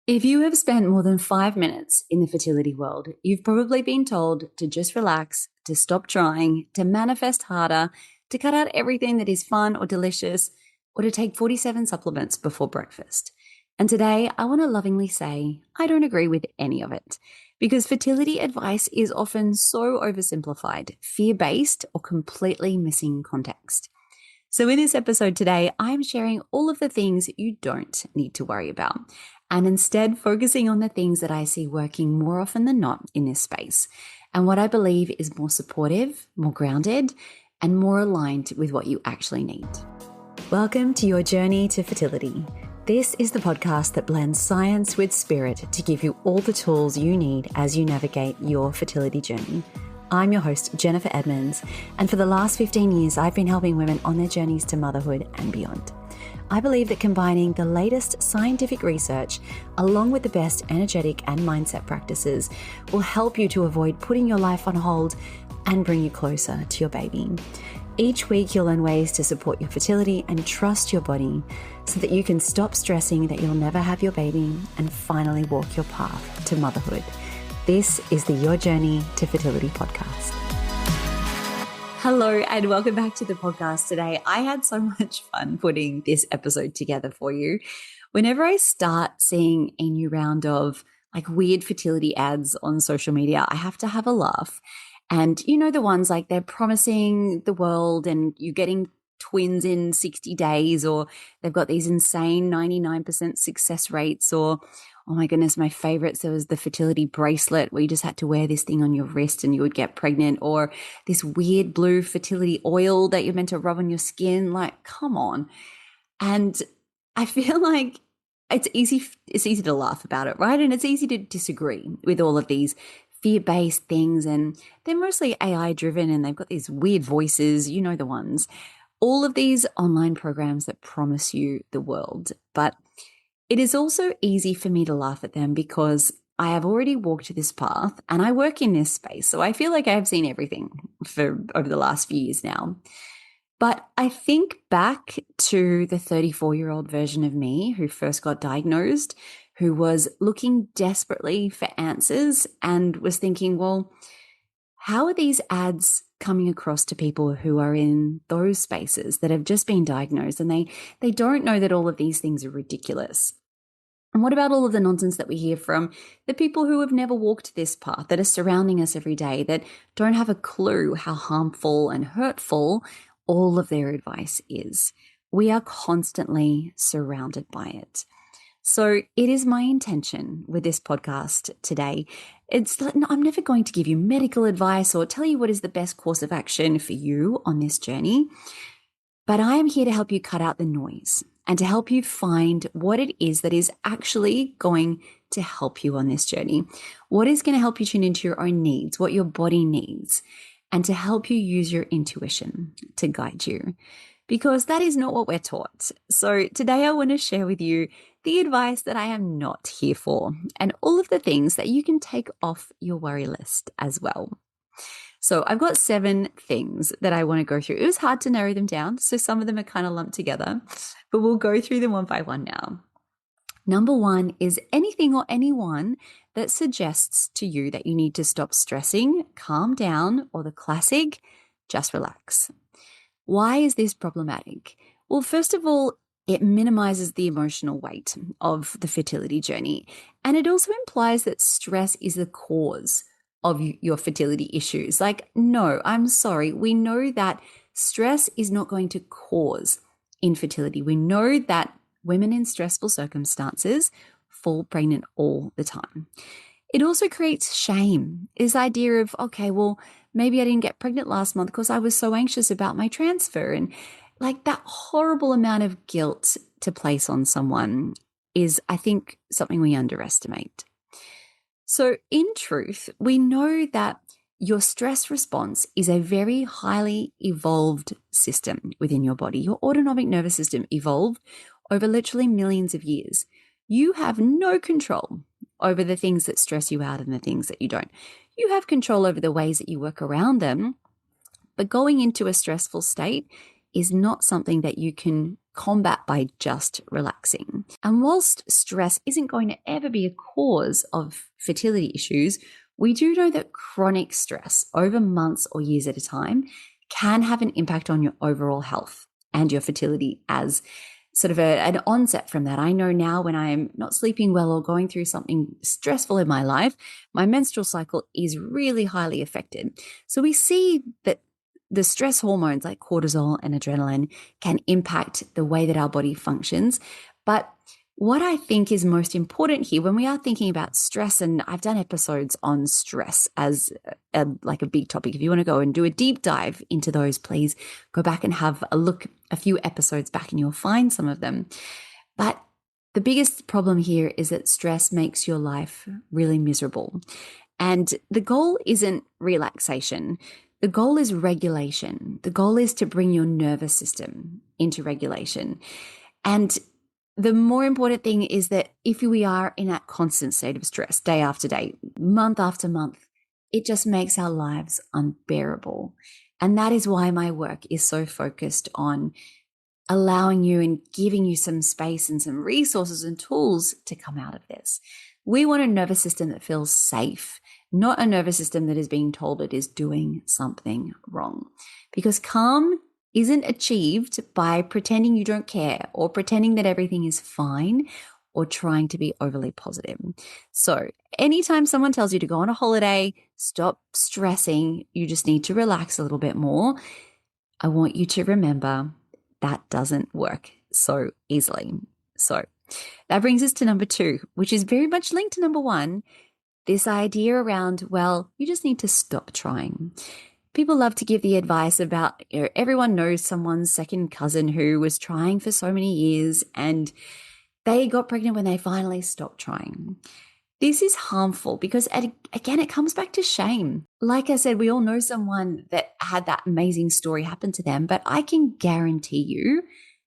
If you have spent more than 5 minutes in the fertility world, you've probably been told to just relax, to stop trying, to manifest harder, to cut out everything that is fun or delicious, or to take 47 supplements before breakfast. And today, I want to lovingly say, I don't agree with any of it, because fertility advice is often so oversimplified, fear-based, or completely missing context. So in this episode today, I'm sharing all of the things you don't need to worry about, and instead focusing on the things that I see working more often than not in this space, and what I believe is more supportive, more grounded, and more aligned with what you actually need. Welcome to your journey to fertility. This is the podcast that blends science with spirit to give you all the tools you need as you navigate your fertility journey. I'm your host, Jennifer Edmonds, and for the last 15 years, I've been helping women on their journeys to motherhood and beyond. I believe that combining the latest scientific research along with the best energetic and mindset practices will help you to avoid putting your life on hold and bring you closer to your baby. Each week, you'll learn ways to support your fertility and trust your body so that you can stop stressing that you'll never have your baby and finally walk your path to motherhood. This is the Your Journey to Fertility podcast. Hello and welcome back to the podcast today. I had so much fun putting this episode together for you. Whenever I start seeing a new round of like weird fertility ads on social media, I have to have a laugh. And you know the ones like they're promising the world and you're getting twins in 60 days, or they've got these insane 99% success rates, or oh my goodness, my favorites, there was the fertility bracelet where you just had to wear this thing on your wrist and you would get pregnant, or this weird blue fertility oil that you're meant to rub on your skin. Like, come on. And I feel like it's easy to laugh about it, right? And it's easy to disagree with all of these fear-based things, and they're mostly AI driven and they've got these weird voices, you know the ones. All of these online programs that promise you the world. But it is also easy for me to laugh at them because I have already walked this path and I work in this space. So I feel like I have seen everything for over the last few years now. But I think back to the 34-year-old version of me who first got diagnosed, who was looking desperately for answers and was thinking, well, how are these ads coming across to people who are in those spaces that have just been diagnosed and they don't know that all of these things are ridiculous? And what about all of the nonsense that we hear from the people who have never walked this path, that are surrounding us every day, that don't have a clue how harmful and hurtful all of their advice is? We are constantly surrounded by it. So it is my intention with this podcast today. I'm never going to give you medical advice or tell you what is the best course of action for you on this journey, but I am here to help you cut out the noise and to help you find what it is that is actually going to help you on this journey. What is going to help you tune into your own needs, what your body needs, and to help you use your intuition to guide you, because that is not what we're taught. So today I want to share with you the advice that I am not here for and all of the things that you can take off your worry list as well. So I've got 7 things that I want to go through. It was hard to narrow them down, so some of them are kind of lumped together, but we'll go through them one by one now. Number 1 is anything or anyone that suggests to you that you need to stop stressing, calm down, or the classic, just relax. Why is this problematic? Well, first of all, it minimizes the emotional weight of the fertility journey. And it also implies that stress is the cause of your fertility issues. Like, no, I'm sorry. We know that stress is not going to cause infertility. We know that women in stressful circumstances fall pregnant all the time. It also creates shame. This idea of, okay, well, maybe I didn't get pregnant last month because I was so anxious about my transfer. And like that horrible amount of guilt to place on someone is, I think, something we underestimate. So in truth, we know that your stress response is a very highly evolved system within your body. Your autonomic nervous system evolved over literally millions of years. You have no control over the things that stress you out and the things that you don't. You have control over the ways that you work around them, but going into a stressful state is not something that you can combat by just relaxing. And whilst stress isn't going to ever be a cause of fertility issues, we do know that chronic stress over months or years at a time can have an impact on your overall health and your fertility as sort of an onset from that. I know now when I'm not sleeping well or going through something stressful in my life, my menstrual cycle is really highly affected. So we see that the stress hormones like cortisol and adrenaline can impact the way that our body functions. But what I think is most important here when we are thinking about stress, and I've done episodes on stress as a big topic. If you want to go and do a deep dive into those, please go back and have a look a few episodes back and you'll find some of them. But the biggest problem here is that stress makes your life really miserable. And the goal isn't relaxation. The goal is regulation. The goal is to bring your nervous system into regulation. And the more important thing is that if we are in that constant state of stress, day after day, month after month, it just makes our lives unbearable. And that is why my work is so focused on allowing you and giving you some space and some resources and tools to come out of this. We want a nervous system that feels safe, not a nervous system that is being told it is doing something wrong. Because calm isn't achieved by pretending you don't care or pretending that everything is fine or trying to be overly positive. So anytime someone tells you to go on a holiday, stop stressing, you just need to relax a little bit more, I want you to remember that doesn't work so easily. So that brings us to number 2, which is very much linked to number 1, this idea around, well, you just need to stop trying. People love to give the advice about, everyone knows someone's second cousin who was trying for so many years and they got pregnant when they finally stopped trying. This is harmful because, again, it comes back to shame. Like I said, we all know someone that had that amazing story happen to them, but I can guarantee you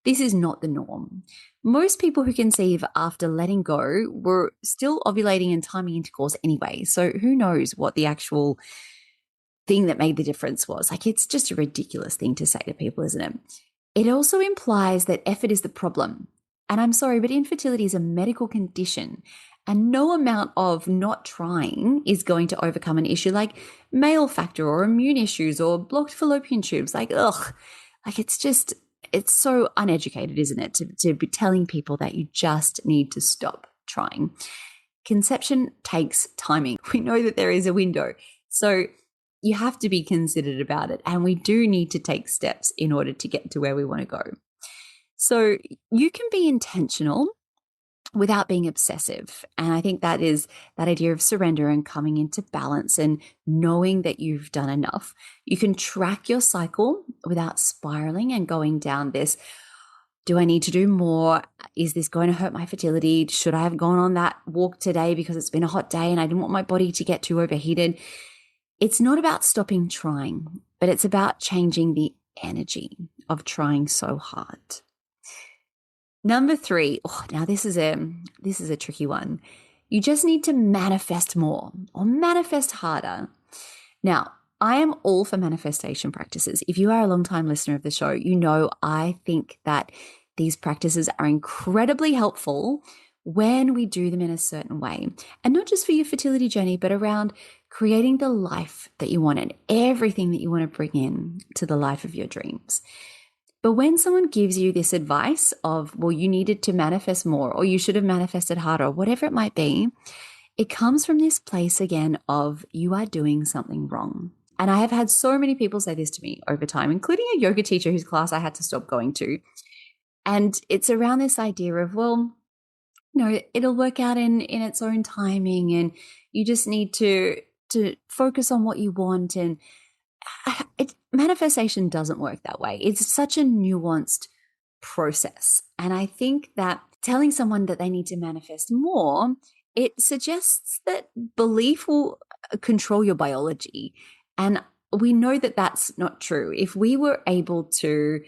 this is not the norm. Most people who conceive after letting go were still ovulating and timing intercourse anyway. So who knows what the actual thing that made the difference was. It's just a ridiculous thing to say to people, isn't it? It also implies that effort is the problem. And I'm sorry, but infertility is a medical condition. And no amount of not trying is going to overcome an issue like male factor or immune issues or blocked fallopian tubes. It's so uneducated, isn't it? To be telling people that you just need to stop trying. Conception takes timing. We know that there is a window. So you have to be considerate about it. And we do need to take steps in order to get to where we want to go. So you can be intentional without being obsessive. And I think that is that idea of surrender and coming into balance and knowing that you've done enough. You can track your cycle without spiraling and going down this, do I need to do more? Is this going to hurt my fertility? Should I have gone on that walk today because it's been a hot day and I didn't want my body to get too overheated? It's not about stopping trying, but it's about changing the energy of trying so hard. Number 3, now this is a tricky one. You just need to manifest more or manifest harder. Now, I am all for manifestation practices. If you are a long-time listener of the show, you know I think that these practices are incredibly helpful when we do them in a certain way. And not just for your fertility journey, but around creating the life that you want and everything that you want to bring in to the life of your dreams. But when someone gives you this advice of, well, you needed to manifest more or you should have manifested harder, or whatever it might be, it comes from this place again of you are doing something wrong. And I have had so many people say this to me over time, including a yoga teacher whose class I had to stop going to. And it's around this idea of, well, it'll work out in its own timing and you just need to focus on what you want. And manifestation doesn't work that way. It's such a nuanced process. And I think that telling someone that they need to manifest more, it suggests that belief will control your biology. And we know that that's not true. If we were able to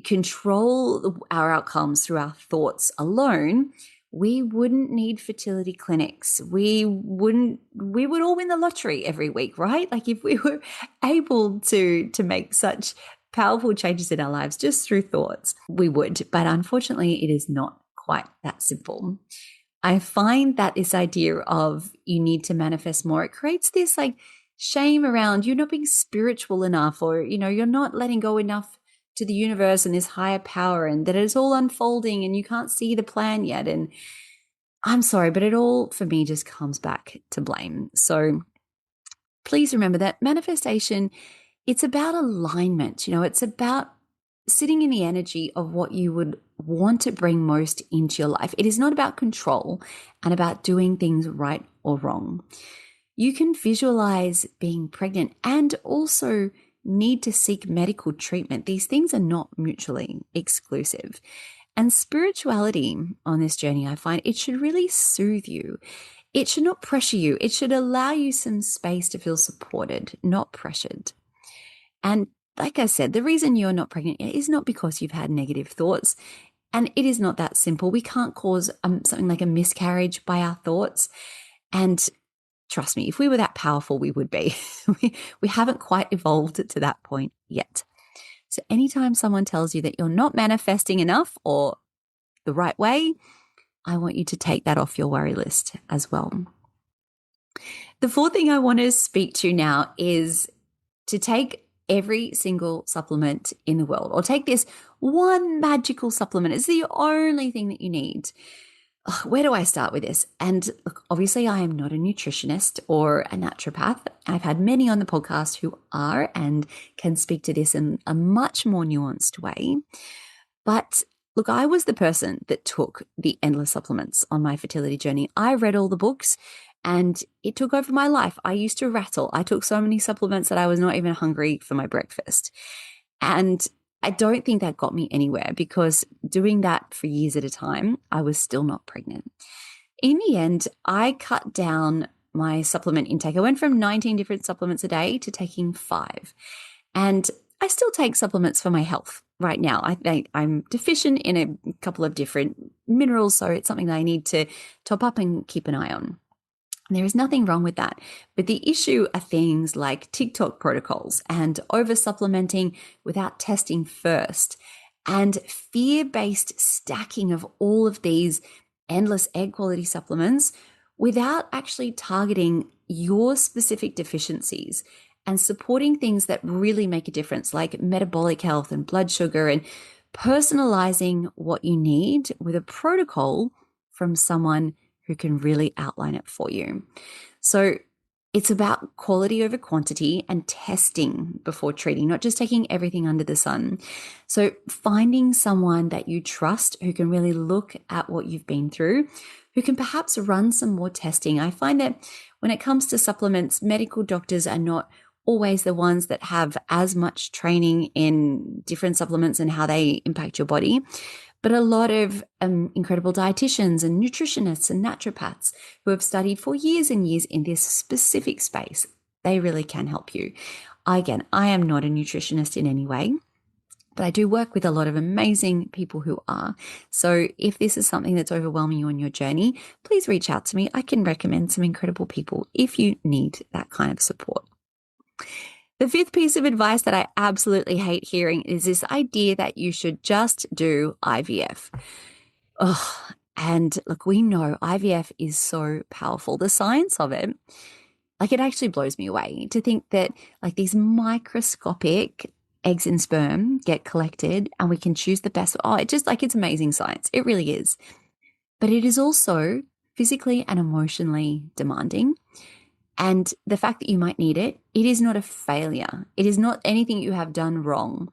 control our outcomes through our thoughts alone, we wouldn't need fertility clinics. We would all win the lottery every week, right? If we were able to make such powerful changes in our lives just through thoughts, we would. But unfortunately, it is not quite that simple. I find that this idea of you need to manifest more, it creates this like shame around you not being spiritual enough, or, you're not letting go enough to the universe and this higher power, and that it's all unfolding and you can't see the plan yet. And I'm sorry, but it all for me just comes back to blame. So please remember that manifestation, it's about alignment. It's about sitting in the energy of what you would want to bring most into your life. It is not about control and about doing things right or wrong. You can visualize being pregnant and also need to seek medical treatment. These things are not mutually exclusive. And spirituality on this journey, I find it should really soothe you. It should not pressure you. It should allow you some space to feel supported, not pressured. And like I said, the reason you're not pregnant yet is not because you've had negative thoughts. And it is not that simple. We can't cause something like a miscarriage by our thoughts. And trust me, if we were that powerful, we would be. we haven't quite evolved to that point yet. So anytime someone tells you that you're not manifesting enough or the right way, I want you to take that off your worry list as well. The fourth thing I want to speak to now is to take every single supplement in the world, or take this one magical supplement. It's the only thing that you need. Where do I start with this? And look, obviously I am not a nutritionist or a naturopath. I've had many on the podcast who are and can speak to this in a much more nuanced way. But look, I was the person that took the endless supplements on my fertility journey. I read all the books and it took over my life. I used to rattle. I took so many supplements that I was not even hungry for my breakfast. And I don't think that got me anywhere, because doing that for years at a time, I was still not pregnant. In the end, I cut down my supplement intake. I went from 19 different supplements a day to taking 5. And I still take supplements for my health right now. I think I'm deficient in a couple of different minerals, so it's something that I need to top up and keep an eye on. There is nothing wrong with that. But the issue are things like TikTok protocols and over-supplementing without testing first, and fear-based stacking of all of these endless egg quality supplements without actually targeting your specific deficiencies and supporting things that really make a difference, like metabolic health and blood sugar, and personalizing what you need with a protocol from someone who can really outline it for you. So it's about quality over quantity and testing before treating, not just taking everything under the sun. So finding someone that you trust who can really look at what you've been through, who can perhaps run some more testing. I find that when it comes to supplements, medical doctors are not always the ones that have as much training in different supplements and how they impact your body. But a lot of incredible dietitians and nutritionists and naturopaths who have studied for years and years in this specific space, they really can help you. Again, I am not a nutritionist in any way, but I do work with a lot of amazing people who are. So if this is something that's overwhelming you on your journey, please reach out to me. I can recommend some incredible people if you need that kind of support. The fifth piece of advice that I absolutely hate hearing is this idea that you should just do IVF. And look, we know IVF is so powerful. The science of it, like, it actually blows me away to think that like these microscopic eggs and sperm get collected and we can choose the best. It's amazing science. It really is. But it is also physically and emotionally demanding. And the fact that you might need it, it is not a failure. It is not anything you have done wrong.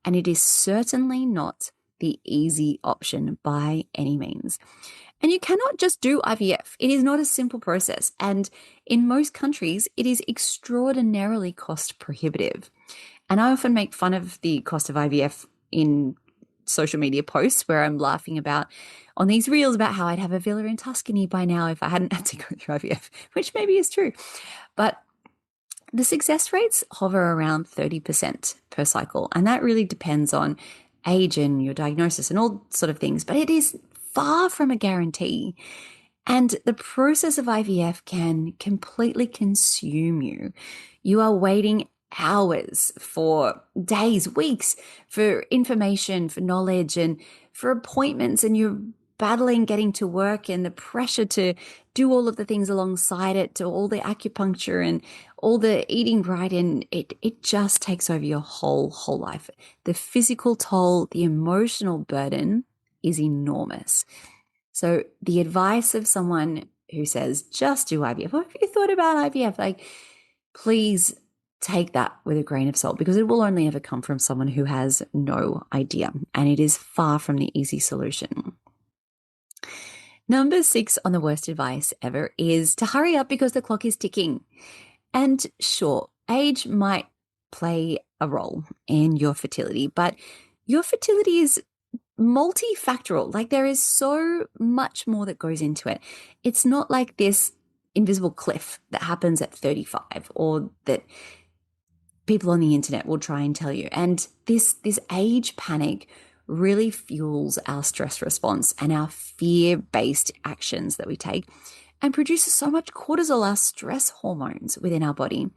And it is certainly not the easy option by any means. And you cannot just do IVF. It is not a simple process. And in most countries, it is extraordinarily cost prohibitive. And I often make fun of the cost of IVF in social media posts where I'm laughing about on these reels about how I'd have a villa in Tuscany by now if I hadn't had to go through IVF, which maybe is true. But the success rates hover around 30% per cycle. And that really depends on age and your diagnosis and all sort of things. But it is far from a guarantee. And the process of IVF can completely consume you. You are waiting hours, for days, weeks, for information, for knowledge, and for appointments, and you're battling getting to work and the pressure to do all of the things alongside it, to all the acupuncture and all the eating right, and it just takes over your whole life. The physical toll, the emotional burden is enormous. So the advice of someone who says, just do IVF, or if you thought about IVF, like, please take that with a grain of salt, because it will only ever come from someone who has no idea, and it is far from the easy solution. Number 6 on the worst advice ever is to hurry up because the clock is ticking. And sure, age might play a role in your fertility, but your fertility is multifactorial. Like, there is so much more that goes into it. It's not like this invisible cliff that happens at 35, or that people on the internet will try and tell you. And this age panic really fuels our stress response and our fear-based actions that we take, and produces so much cortisol, our stress hormones within our body.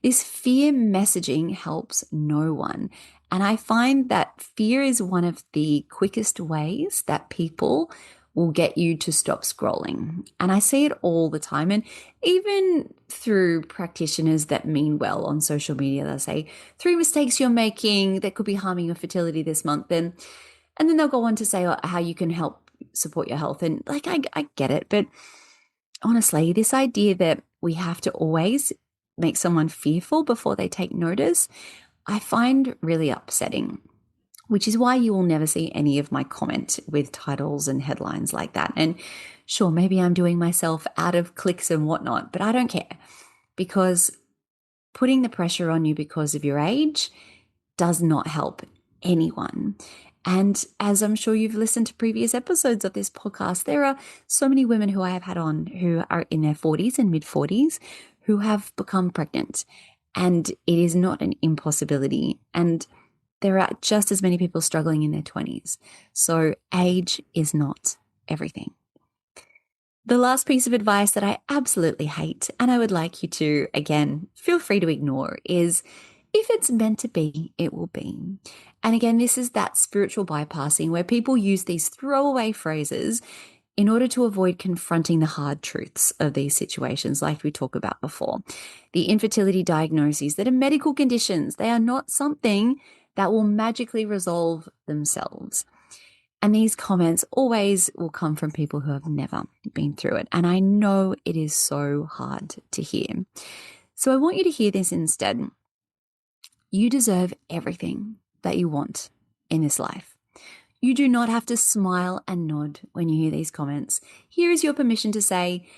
This fear messaging helps no one. And I find that fear is one of the quickest ways that people will get you to stop scrolling. And I see it all the time. And even through practitioners that mean well on social media, they'll say 3 mistakes you're making that could be harming your fertility this month. And then they'll go on to say how you can help support your health. And like, I get it. But honestly, this idea that we have to always make someone fearful before they take notice, I find really upsetting, which is why you will never see any of my comment with titles and headlines like that. And sure, maybe I'm doing myself out of clicks and whatnot, but I don't care, because putting the pressure on you because of your age does not help anyone. And as I'm sure you've listened to previous episodes of this podcast, there are so many women who I have had on who are in their 40s and mid 40s who have become pregnant. And it is not an impossibility. And there are just as many people struggling in their 20s. So age is not everything. The last piece of advice that I absolutely hate, and I would like you to, again, feel free to ignore, is if it's meant to be, it will be. And again, this is that spiritual bypassing where people use these throwaway phrases in order to avoid confronting the hard truths of these situations, like we talked about before. The infertility diagnoses that are medical conditions, they are not something that will magically resolve themselves. And these comments always will come from people who have never been through it. And I know it is so hard to hear. So I want you to hear this instead. You deserve everything that you want in this life. You do not have to smile and nod when you hear these comments. Here is your permission to say,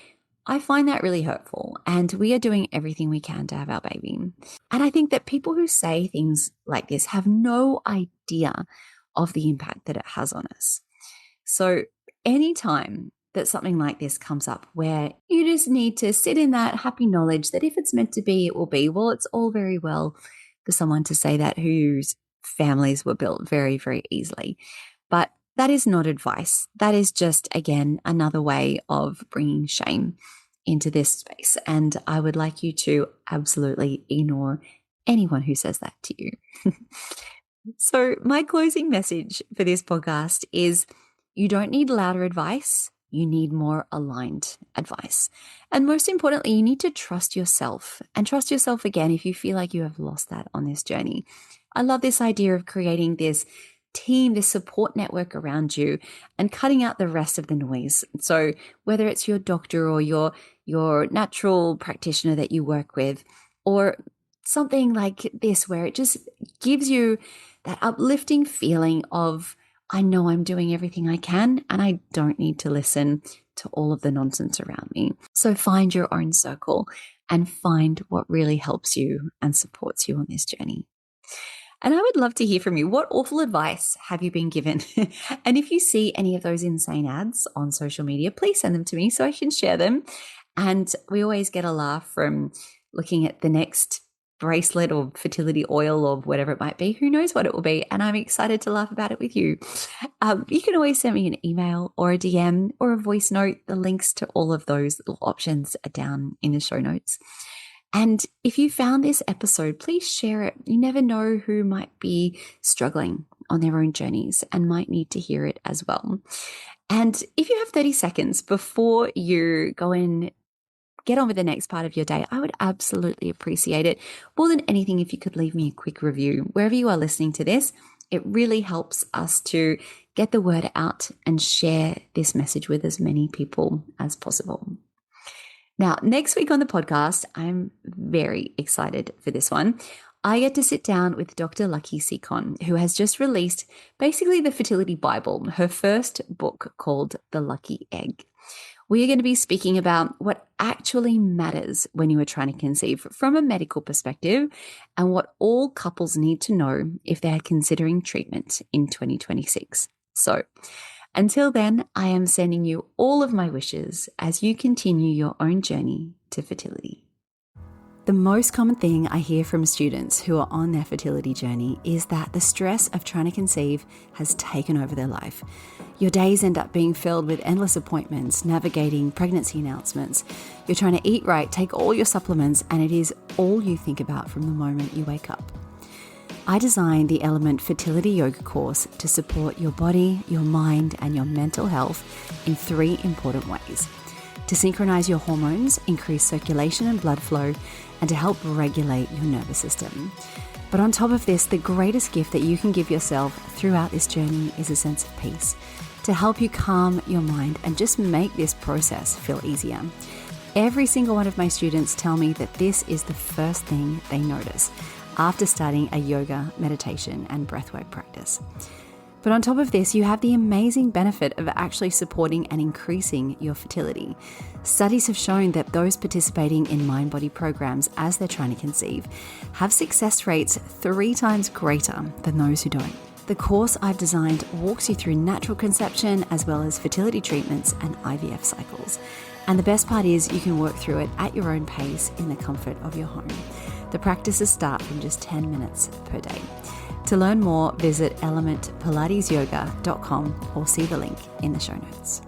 I find that really hurtful, and we are doing everything we can to have our baby. And I think that people who say things like this have no idea of the impact that it has on us. So anytime that something like this comes up where you just need to sit in that happy knowledge that if it's meant to be, it will be, well, it's all very well for someone to say that whose families were built very, very easily. But that is not advice. That is just, again, another way of bringing shame into this space. And I would like you to absolutely ignore anyone who says that to you. So my closing message for this podcast is you don't need louder advice. You need more aligned advice. And most importantly, you need to trust yourself, and trust yourself again if you feel like you have lost that on this journey. I love this idea of creating this team, this support network around you, and cutting out the rest of the noise. So whether it's your doctor or your natural practitioner that you work with, or something like this where it just gives you that uplifting feeling of, I know I'm doing everything I can and I don't need to listen to all of the nonsense around me. So find your own circle and find what really helps you and supports you on this journey. And I would love to hear from you. What awful advice have you been given? And if you see any of those insane ads on social media, please send them to me so I can share them. And we always get a laugh from looking at the next bracelet or fertility oil or whatever it might be. Who knows what it will be? And I'm excited to laugh about it with you. You can always send me an email or a DM or a voice note. The links to all of those little options are down in the show notes. And if you found this episode, please share it. You never know who might be struggling on their own journeys and might need to hear it as well. And if you have 30 seconds before you go and get on with the next part of your day, I would absolutely appreciate it more than anything if you could leave me a quick review. Wherever you are listening to this, it really helps us to get the word out and share this message with as many people as possible. Now, next week on the podcast, I'm very excited for this one. I get to sit down with Dr. Lucky Sikon, who has just released basically the Fertility Bible, her first book called The Lucky Egg. We are going to be speaking about what actually matters when you are trying to conceive from a medical perspective and what all couples need to know if they are considering treatment in 2026. So, until then, I am sending you all of my wishes as you continue your own journey to fertility. The most common thing I hear from students who are on their fertility journey is that the stress of trying to conceive has taken over their life. Your days end up being filled with endless appointments, navigating pregnancy announcements. You're trying to eat right, take all your supplements, and it is all you think about from the moment you wake up. I designed the Element Fertility Yoga course to support your body, your mind, and your mental health in 3 important ways: to synchronize your hormones, increase circulation and blood flow, and to help regulate your nervous system. But on top of this, the greatest gift that you can give yourself throughout this journey is a sense of peace, to help you calm your mind and just make this process feel easier. Every single one of my students tell me that this is the first thing they notice after starting a yoga, meditation, and breathwork practice. But on top of this, you have the amazing benefit of actually supporting and increasing your fertility. Studies have shown that those participating in mind-body programs as they're trying to conceive have success rates 3 times greater than those who don't. The course I've designed walks you through natural conception as well as fertility treatments and IVF cycles. And the best part is you can work through it at your own pace in the comfort of your home. The practices start from just 10 minutes per day. To learn more, visit elementpilatesyoga.com or see the link in the show notes.